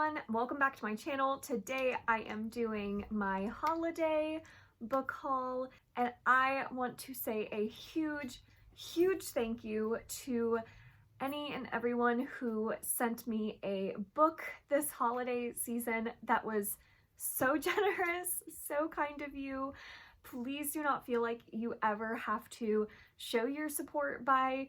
everyone, welcome back to my channel. Today I am doing my holiday book haul, and I want to say a huge thank you to any and everyone who sent me a book this holiday season. That was so generous, so kind of you. Please do not feel like you ever have to show your support by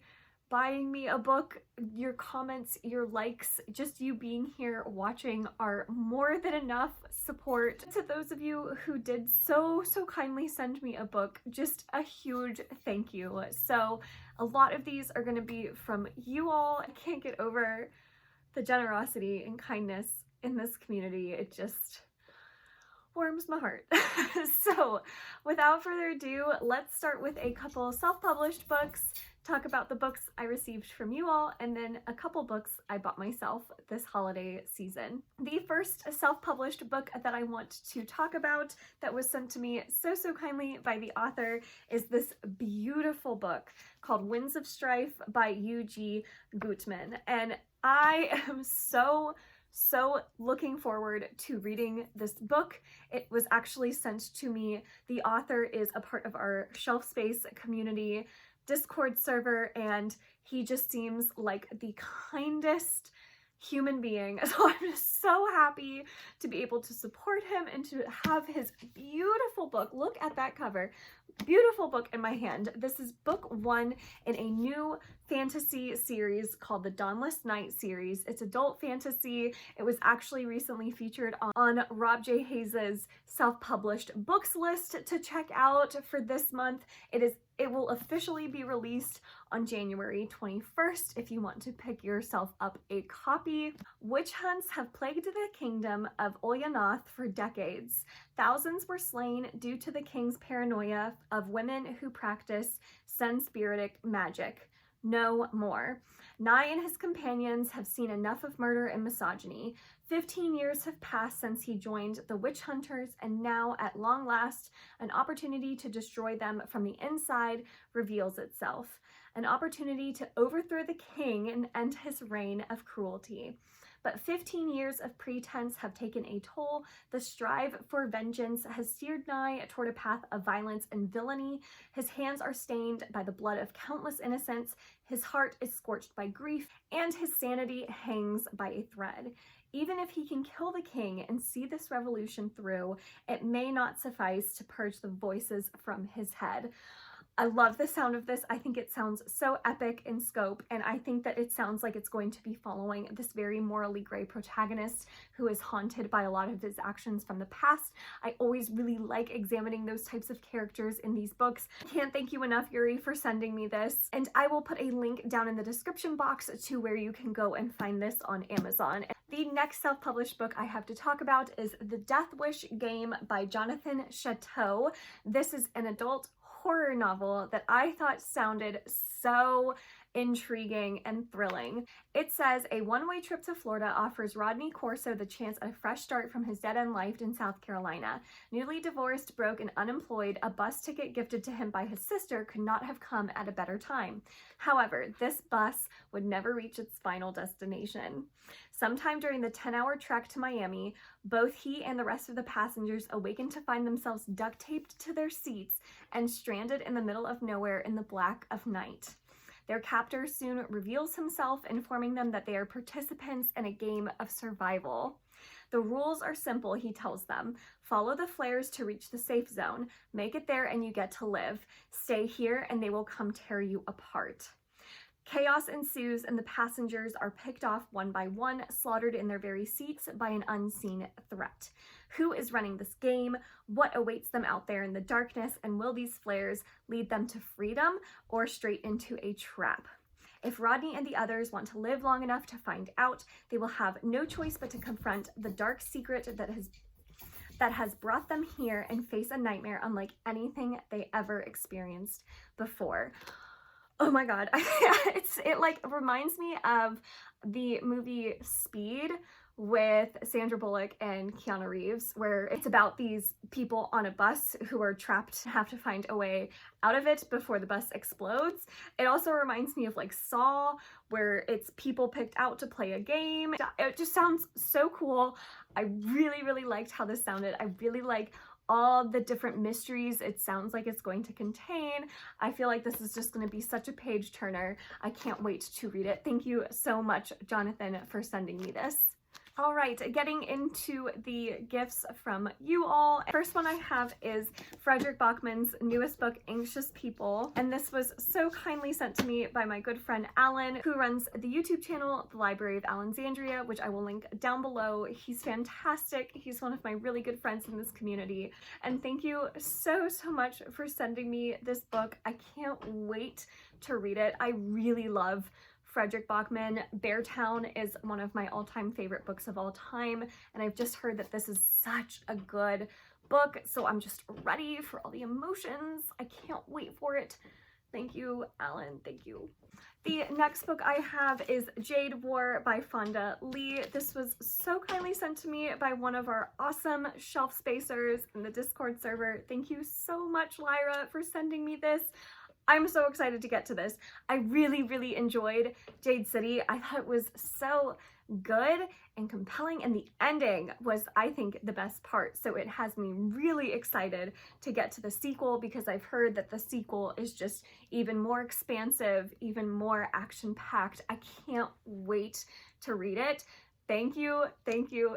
buying me a book. Your comments, your likes, just you being here watching are more than enough support. To those of you who did so kindly send me a book, just a huge thank you. So a lot of these are going to be from you all. I can't get over the generosity and kindness in this community. It just warms my heart. So without further ado, let's start with a couple self-published books, talk about the books I received from you all, and then a couple books I bought myself this holiday season. The first self-published book that I want to talk about that was sent to me so kindly by the author is this beautiful book called Winds of Strife by U.G. Guttman. And I am so looking forward to reading this book. It was actually sent to me. The author is a part of our Shelf Space community Discord server, and he just seems like the kindest human being. So I'm just so happy to be able to support him and to have his beautiful book. Look at that cover. Beautiful book in my hand. This is book one in a new fantasy series called the Dawnless Night series. It's adult fantasy. It was actually recently featured on Rob J. Hayes's self-published books list to check out for this month. It will officially be released on January 21st if you want to pick yourself up a copy. Witch hunts have plagued the kingdom of Olyanath for decades. Thousands were slain due to the king's paranoia of women who practice sun-spiritic magic. No more. Nye and his companions have seen enough of murder and misogyny. 15 years have passed since he joined the witch hunters, and now, at long last, an opportunity to destroy them from the inside reveals itself. An opportunity to overthrow the king and end his reign of cruelty. But 15 years of pretense have taken a toll. The strive for vengeance has steered Nye toward a path of violence and villainy. His hands are stained by the blood of countless innocents. His heart is scorched by grief, and his sanity hangs by a thread. Even if he can kill the king and see this revolution through, it may not suffice to purge the voices from his head. I love the sound of this. I think it sounds so epic in scope, and I think that it sounds like it's going to be following this very morally gray protagonist who is haunted by a lot of his actions from the past. I always really like examining those types of characters in these books. I can't thank you enough, Yuri, for sending me this, and I will put a link down in the description box to where you can go and find this on Amazon. The next self-published book I have to talk about is The Death Wish Game by Jonathan Chateau. This is an adult horror novel that I thought sounded so intriguing and thrilling. It says a one-way trip to Florida offers Rodney Corso the chance at a fresh start from his dead-end life in South Carolina. Newly divorced, broke, and unemployed, a bus ticket gifted to him by his sister could not have come at a better time. However, this bus would never reach its final destination. Sometime during the 10-hour trek to Miami, both he and the rest of the passengers awaken to find themselves duct-taped to their seats and stranded in the middle of nowhere in the black of night. Their captor soon reveals himself, informing them that they are participants in a game of survival. The rules are simple, he tells them. Follow the flares to reach the safe zone. Make it there and you get to live. Stay here and they will come tear you apart. Chaos ensues and the passengers are picked off one by one, slaughtered in their very seats by an unseen threat. Who is running this game? What awaits them out there in the darkness? And will these flares lead them to freedom or straight into a trap? If Rodney and the others want to live long enough to find out, they will have no choice but to confront the dark secret that has brought them here and face a nightmare unlike anything they ever experienced before. Oh my god, it like reminds me of the movie Speed with Sandra Bullock and Keanu Reeves, where it's about these people on a bus who are trapped and have to find a way out of it before the bus explodes. It also reminds me of like Saw, where it's people picked out to play a game. It just sounds so cool. I really, really liked how this sounded. I really like all the different mysteries it sounds like it's going to contain. I feel like this is just going to be such a page turner. I can't wait to read it. Thank you so much, Jonathan, for sending me this. All right, getting into the gifts from you all. First one I have is Frederick Bachman's newest book, Anxious People. And this was so kindly sent to me by my good friend Alan, who runs the YouTube channel, the Library of Allenxandria, which I will link down below. He's fantastic. He's one of my really good friends in this community. And thank you so, so much for sending me this book. I can't wait to read it. I really love Frederick Bachman. Beartown is one of my all-time favorite books of all time, and I've just heard that this is such a good book, so I'm just ready for all the emotions. I can't wait for it. Thank you, Alan. Thank you. The next book I have is Jade War by Fonda Lee. This was so kindly sent to me by one of our awesome shelf spacers in the Discord server. Thank you so much, Lyra, for sending me this. I'm so excited to get to this. I really, really enjoyed Jade City. I thought it was so good and compelling, and the ending was, I think, the best part. So it has me really excited to get to the sequel, because I've heard that the sequel is just even more expansive, even more action-packed. I can't wait to read it. Thank you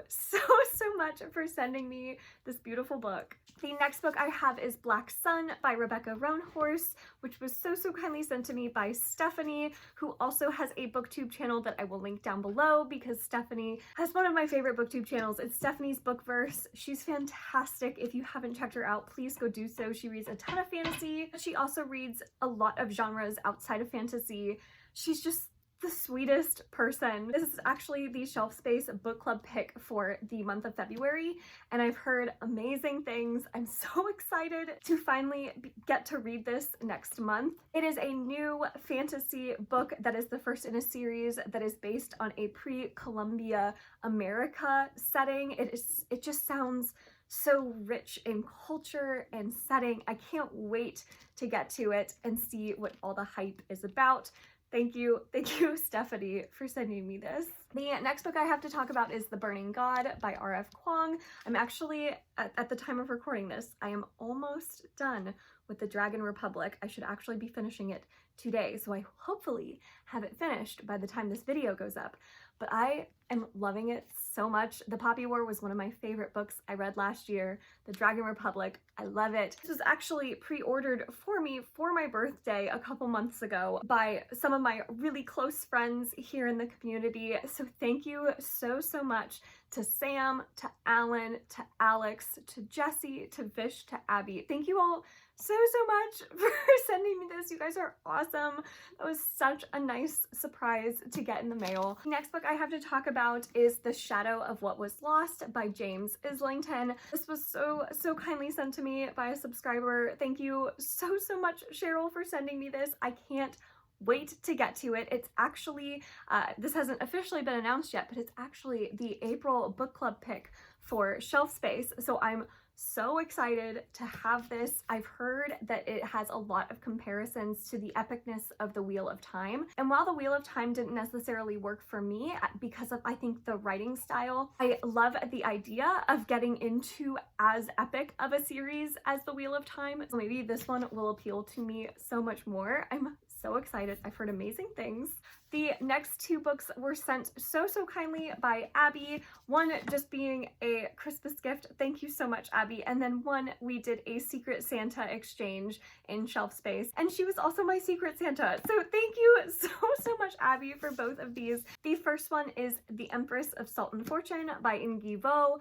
so, so much for sending me this beautiful book. The next book I have is Black Sun by Rebecca Roanhorse, which was so, so kindly sent to me by Stephanie, who also has a booktube channel that I will link down below, because Stephanie has one of my favorite booktube channels. It's Stephanie's Bookverse. She's fantastic. If you haven't checked her out, please go do so. She reads a ton of fantasy. She also reads a lot of genres outside of fantasy. She's just the sweetest person. This is actually the Shelf Space book club pick for the month of February, and I've heard amazing things. I'm so excited to finally get to read this next month. It is a new fantasy book that is the first in a series that is based on a pre-Columbia America setting. It just sounds so rich in culture and setting. I can't wait to get to it and see what all the hype is about. Thank you, Stephanie, for sending me this. The next book I have to talk about is The Burning God by R.F. Kuang. I'm actually, at the time of recording this, I am almost done with the Dragon Republic. I should actually be finishing it today, so I hopefully have it finished by the time this video goes up. But I am loving it so much. The Poppy War was one of my favorite books I read last year. The Dragon Republic, I love it. This was actually pre-ordered for me for my birthday a couple months ago by some of my really close friends here in the community. So thank you so, so much to Sam, to Alan, to Alex, to Jesse, to Vish, to Abby. Thank you all so, so much for sending me this. You guys are awesome. That was such a nice surprise to get in the mail. The next book I have to talk about is The Shadow of What Was Lost by James Islington. This was so, so kindly sent to me by a subscriber. Thank you so, so much, Cheryl, for sending me this. I can't wait to get to it. It's actually, this hasn't officially been announced yet, but it's actually the April book club pick for Shelf Space. So I'm so excited to have this. I've heard that it has a lot of comparisons to the epicness of The Wheel of Time. And while The Wheel of Time didn't necessarily work for me because of, I think, the writing style, I love the idea of getting into as epic of a series as The Wheel of Time. So maybe this one will appeal to me so much more. I'm so excited. I've heard amazing things. The next two books were sent so, so kindly by Abby. One just being a Christmas gift. Thank you so much, Abby. And then one, we did a Secret Santa exchange in Shelf Space, and she was also my Secret Santa. So thank you so, so much, Abby, for both of these. The first one is The Empress of Salt and Fortune by Ng Vo.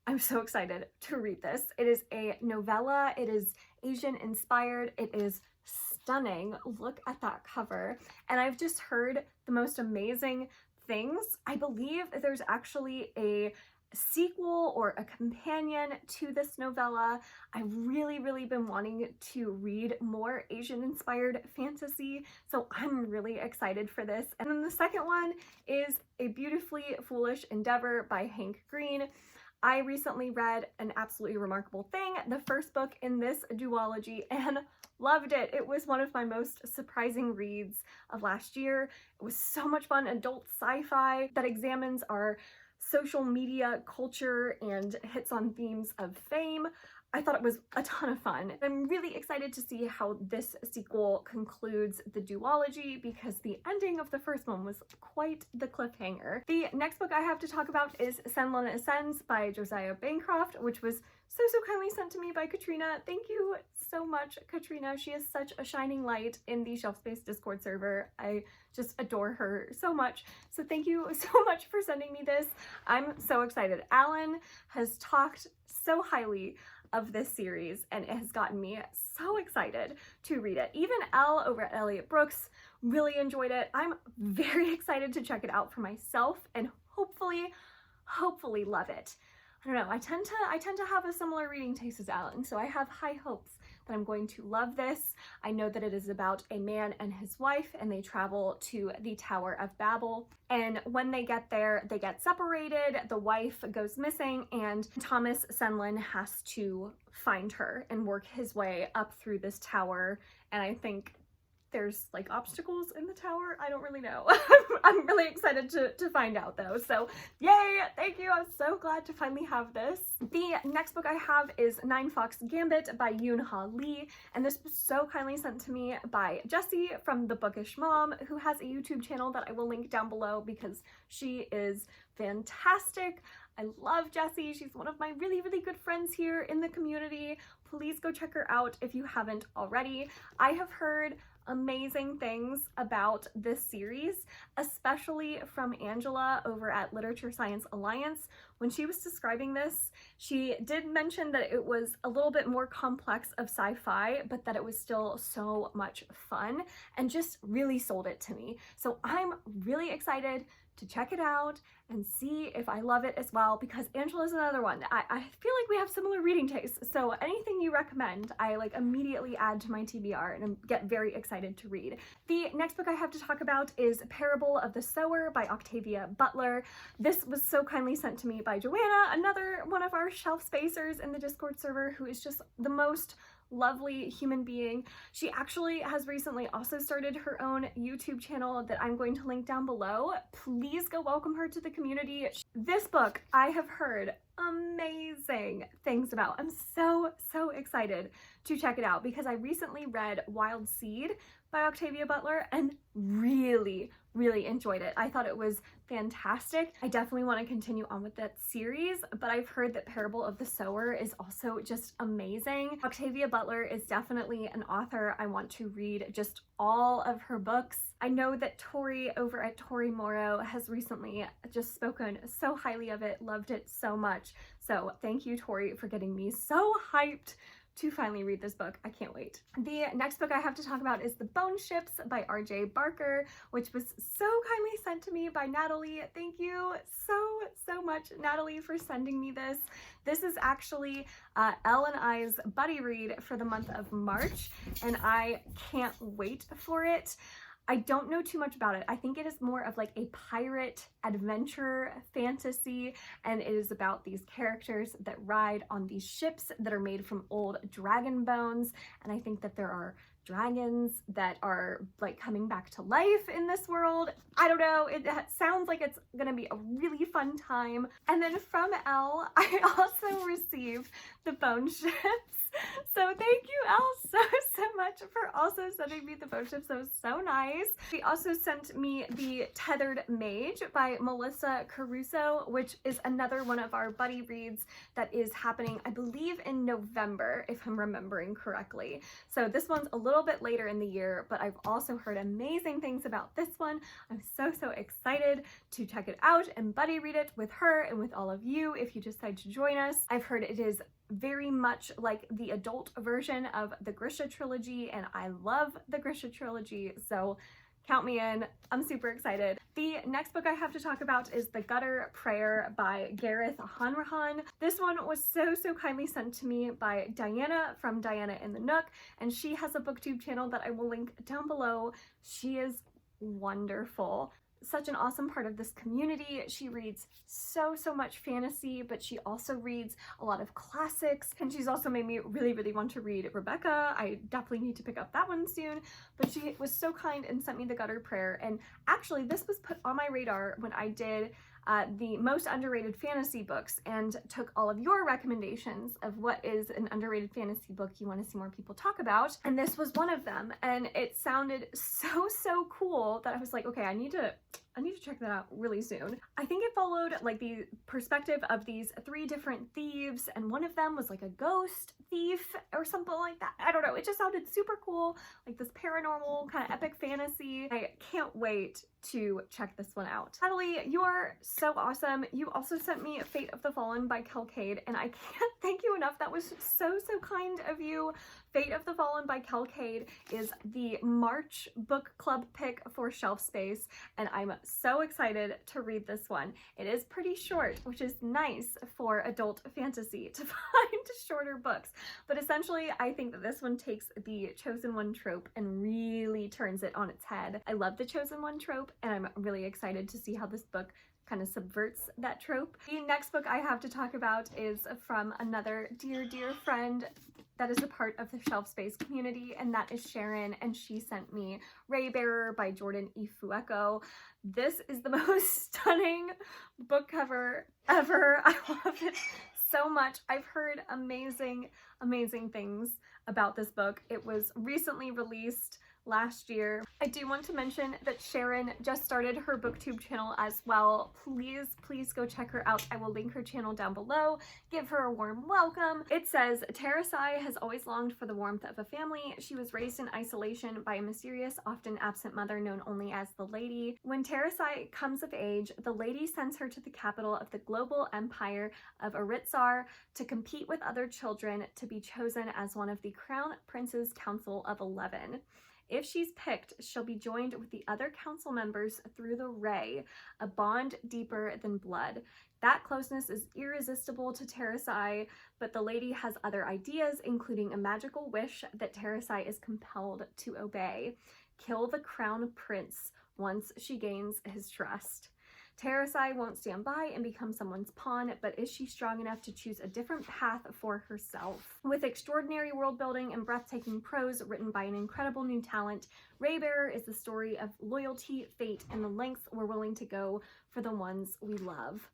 I'm so excited to read this. It is a novella. It is Asian inspired. It is stunning. Look at that cover. And I've just heard the most amazing things. I believe there's actually a sequel or a companion to this novella. I've really been wanting to read more Asian-inspired fantasy, so I'm really excited for this. And then the second one is A Beautifully Foolish Endeavor by Hank Green. I recently read An Absolutely Remarkable Thing, the first book in this duology, and loved it. It was one of my most surprising reads of last year. It was so much fun, adult sci-fi that examines our social media culture and hits on themes of fame. I thought it was a ton of fun. I'm really excited to see how this sequel concludes the duology because the ending of the first one was quite the cliffhanger. The next book I have to talk about is Senlon Ascends by Josiah Bancroft, which was so kindly sent to me by Katrina. Thank you so much, Katrina. She is such a shining light in the Shelf Space Discord server. I just adore her so much. So thank you so much for sending me this. I'm so excited. Alan has talked so highly of this series and it has gotten me so excited to read it. Even Elle over at Elliot Brooks really enjoyed it. I'm very excited to check it out for myself and hopefully love it. I don't know, I tend to have a similar reading taste as Alan, so I have high hopes that I'm going to love this. I know that it is about a man and his wife, and they travel to the Tower of Babel. And when they get there, they get separated, the wife goes missing, and Thomas Senlon has to find her and work his way up through this tower. And I think there's like obstacles in the tower. I don't really know. I'm really excited to find out though. So yay, thank you. I'm so glad to finally have this. The next book I have is 9 Fox Gambit by Yoon-Ha Lee. And this was so kindly sent to me by Jessie from the Bookish Mom, who has a YouTube channel that I will link down below because she is fantastic. I love Jessie. She's one of my really good friends here in the community. Please go check her out if you haven't already. I have heard amazing things about this series, especially from Angela over at Literature Science Alliance. When she was describing this, she did mention that it was a little bit more complex of sci-fi, but that it was still so much fun and just really sold it to me. So I'm really excited to check it out and see if I love it as well, because Angela's another one. I feel like we have similar reading tastes, so anything you recommend, I like immediately add to my TBR and get very excited to read. The next book I have to talk about is Parable of the Sower by Octavia Butler. This was so kindly sent to me by Johanna, another one of our shelf spacers in the Discord server, who is just the most lovely human being. She actually has recently also started her own YouTube channel that I'm going to link down below. Please go welcome her to the community. This book I have heard amazing things about. I'm so excited to check it out because I recently read Wild Seed by Octavia Butler and really enjoyed it. I thought it was fantastic. I definitely want to continue on with that series, but I've heard that Parable of the Sower is also just amazing. Octavia Butler is definitely an author I want to read just all of her books. I know that Tori over at Tori Morrow has recently just spoken so highly of it, loved it so much. So thank you, Tori, for getting me so hyped to finally read this book. I can't wait. The next book I have to talk about is The Bone Ships by R.J. Barker, which was so kindly sent to me by Natalie. Thank you so much, Natalie, for sending me this. This is actually Elle and I's buddy read for the month of March, and I can't wait for it. I don't know too much about it. I think it is more of like a pirate adventure fantasy, and it is about these characters that ride on these ships that are made from old dragon bones, and I think that there are dragons that are like coming back to life in this world. I don't know, it sounds like it's gonna be a really fun time. And then from Elle, I also received The Bone Ships. So thank you, Elle, so much for also sending me The Bone Ships. That was so nice. She also sent me The Tethered Mage by Melissa Caruso, which is another one of our buddy reads that is happening, I believe, in November, if I'm remembering correctly. So this one's a little bit later in the year, but I've also heard amazing things about this one. I'm so excited to check it out and buddy read it with her and with all of you if you decide to join us. I've heard it is very much like the adult version of the Grisha trilogy, and I love the Grisha trilogy, so Count me in. I'm super excited. The next book I have to talk about is The Gutter Prayer by Gareth Hanrahan. This one was so kindly sent to me by Diana from Diana in the Nook, and she has a booktube channel that I will link down below. She is wonderful. Such an awesome part of this community. She reads so much fantasy, but she also reads a lot of classics, and she's also made me really want to read Rebecca. I definitely need to pick up that one soon, but she was so kind and sent me The Gutter Prayer, and actually this was put on my radar when I did the most underrated fantasy books and took all of your recommendations of what is an underrated fantasy book you want to see more people talk about, and this was one of them, and it sounded so cool that I was like, okay, I need to check that out really soon. I think it followed like the perspective of these 3 different thieves, and one of them was like a ghost thief or something like that. I don't know, it just sounded super cool, like this paranormal kind of epic fantasy. I can't wait to check this one out. Natalie, you are so awesome. You also sent me Fate of the Fallen by Kelcade, and I can't thank you enough. That was so kind of you. Fate of the Fallen by Kelcade is the March book club pick for Shelf Space, and I'm so excited to read this one. It is pretty short, which is nice for adult fantasy to find shorter books, but essentially I think that this one takes the Chosen One trope and really turns it on its head. I love the Chosen One trope, and I'm really excited to see how this book kind of subverts that trope. The next book I have to talk about is from another dear friend that is a part of the Shelf Space community, and that is Sharon, and she sent me Raybearer by Jordan E. Fueko. This is the most stunning book cover ever. I love it so much. I've heard amazing things about this book. It was recently released last year. I do want to mention that Sharon just started her booktube channel as well. Please go check her out. I will link her channel down below. Give her a warm welcome. It says, Terasai has always longed for the warmth of a family. She was raised in isolation by a mysterious, often absent mother known only as the Lady. When Terasai comes of age, the Lady sends her to the capital of the global empire of Aritzar to compete with other children to be chosen as one of the Crown Prince's Council of 11. If she's picked, she'll be joined with the other council members through the Ray, a bond deeper than blood. That closeness is irresistible to Terasai, but the Lady has other ideas, including a magical wish that Terasai is compelled to obey. Kill the Crown Prince once she gains his trust. Terasai won't stand by and become someone's pawn, but is she strong enough to choose a different path for herself? With extraordinary world building and breathtaking prose written by an incredible new talent, Raybearer is the story of loyalty, fate, and the lengths we're willing to go for the ones we love.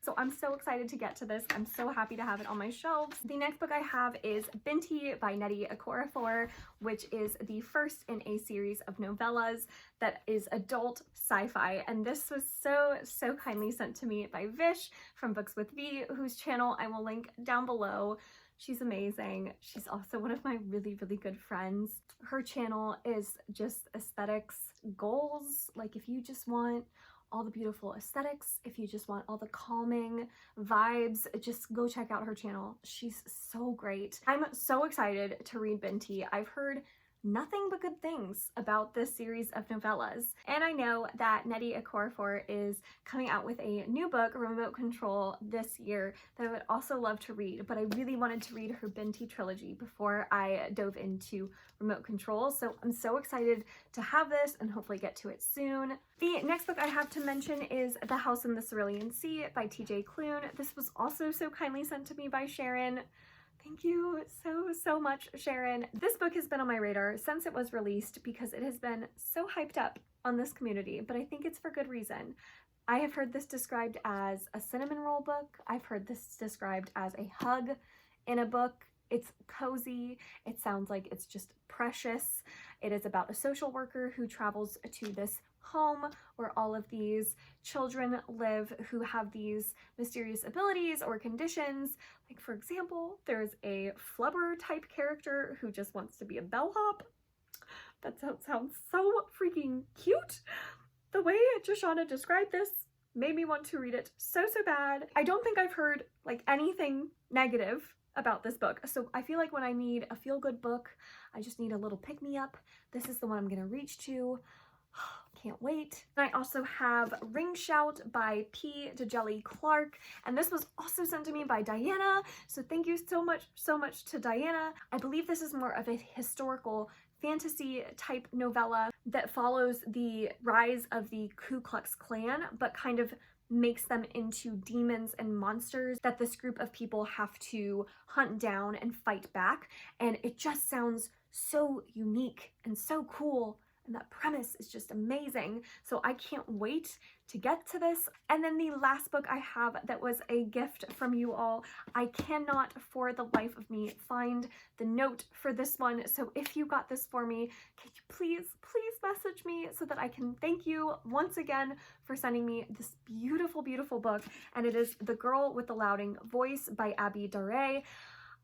So I'm so excited to get to this. I'm so happy to have it on my shelves. The next book I have is Binti by Nnedi Okorafor, which is the first in a series of novellas that is adult sci-fi. And this was so kindly sent to me by Vish from BookswithV, whose channel I will link down below. She's amazing. She's also one of my really good friends. Her channel is just aesthetics goals. Like if you just want all the beautiful aesthetics, if you just want all the calming vibes, just go check out her channel. She's so great. I'm so excited to read Binti. I've heard nothing but good things about this series of novellas. And I know that Nnedi Okorafor is coming out with a new book, Remote Control, this year that I would also love to read, but I really wanted to read her Binti trilogy before I dove into Remote Control. So I'm so excited to have this and hopefully get to it soon. The next book I have to mention is The House in the Cerulean Sea by TJ Klune. This was also so kindly sent to me by Sharon. Thank you so much, Sharon. This book has been on my radar since it was released because it has been so hyped up on this community, but I think it's for good reason. I have heard this described as a cinnamon roll book. I've heard this described as a hug in a book. It's cozy. It sounds like it's just precious. It is about a social worker who travels to this home where all of these children live who have these mysterious abilities or conditions. Like, for example, there's a flubber type character who just wants to be a bellhop. That sounds so freaking cute. The way Jashana described this made me want to read it so bad. I don't think I've heard like anything negative about this book, so I feel like when I need a feel-good book, I just need a little pick-me-up. This is the one I'm gonna reach to. can't wait. And I also have Ring Shout by P. DeJelly Clark, and this was also sent to me by Diana, so thank you so much to Diana. I believe this is more of a historical fantasy type novella that follows the rise of the Ku Klux Klan, but kind of makes them into demons and monsters that this group of people have to hunt down and fight back. And it just sounds so unique and so cool, and that premise is just amazing. So I can't wait to get to this. And then the last book I have that was a gift from you all, I cannot for the life of me find the note for this one. So if you got this for me, can you please message me so that I can thank you once again for sending me this beautiful book. And it is The Girl with the Louding Voice by Abby Dare.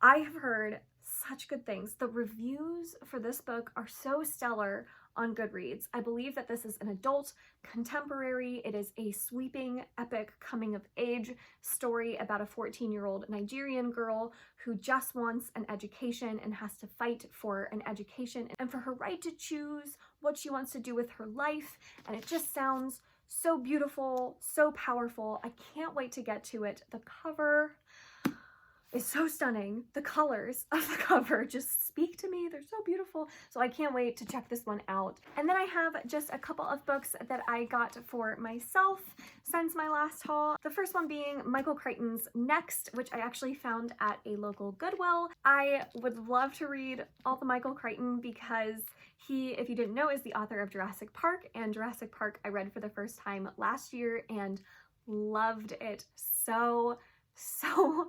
I have heard such good things. The reviews for this book are so stellar on Goodreads. I believe that this is an adult contemporary. It is a sweeping, epic coming-of-age story about a 14-year-old Nigerian girl who just wants an education and has to fight for an education and for her right to choose what she wants to do with her life. And it just sounds so beautiful, so powerful. I can't wait to get to it. The cover is so stunning. The colors of the cover just speak to me. They're so beautiful. So I can't wait to check this one out. And then I have just a couple of books that I got for myself since my last haul. The first one being Michael Crichton's Next, which I actually found at a local Goodwill. I would love to read all the Michael Crichton because he, if you didn't know, is the author of Jurassic Park, and Jurassic Park I read for the first time last year and loved it so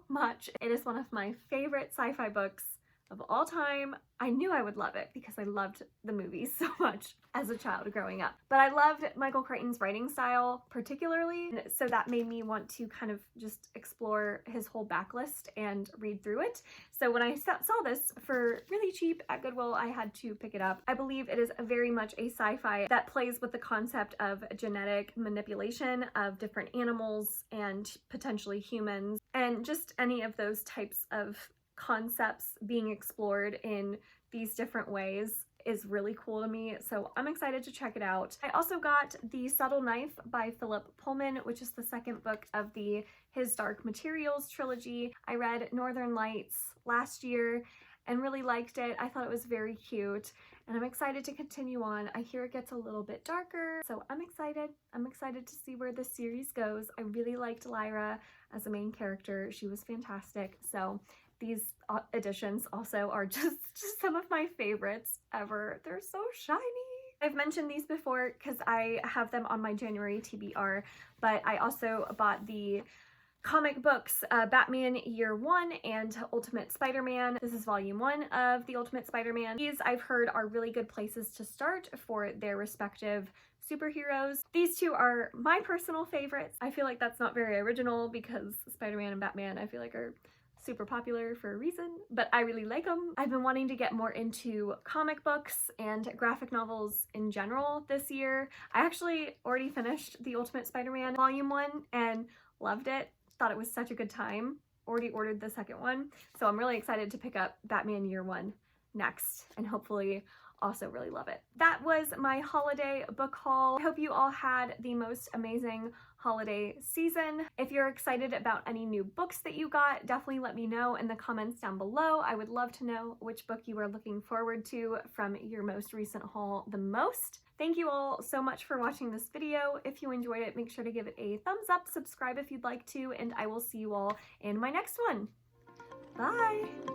much. It is one of my favorite sci-fi books of all time. I knew I would love it because I loved the movies so much as a child growing up. But I loved Michael Crichton's writing style particularly, so that made me want to kind of just explore his whole backlist and read through it. So when I saw this for really cheap at Goodwill, I had to pick it up. I believe it is very much a sci-fi that plays with the concept of genetic manipulation of different animals and potentially humans, and just any of those types of concepts being explored in these different ways is really cool to me, so I'm excited to check it out. I also got The Subtle Knife by Philip Pullman, which is the second book of the His Dark Materials trilogy. I read Northern Lights last year and really liked it. I thought it was very cute, and I'm excited to continue on. I hear it gets a little bit darker, so I'm excited. I'm excited to see where this series goes. I really liked Lyra as a main character. She was fantastic, so these editions also are just some of my favorites ever. They're so shiny. I've mentioned these before because I have them on my January TBR, but I also bought the comic books Batman Year 1 and Ultimate Spider-Man. This is volume 1 of the Ultimate Spider-Man. These I've heard are really good places to start for their respective superheroes. These two are my personal favorites. I feel like that's not very original because Spider-Man and Batman I feel like are super popular for a reason, but I really like them. I've been wanting to get more into comic books and graphic novels in general this year. I actually already finished the Ultimate Spider-Man Volume 1 and loved it. Thought it was such a good time. Already ordered the second one, so I'm really excited to pick up Batman Year 1 next and hopefully also really love it. That was my holiday book haul. I hope you all had the most amazing holiday season. If you're excited about any new books that you got, definitely let me know in the comments down below. I would love to know which book you are looking forward to from your most recent haul the most. Thank you all so much for watching this video. If you enjoyed it, make sure to give it a thumbs up, subscribe if you'd like to, and I will see you all in my next one. Bye!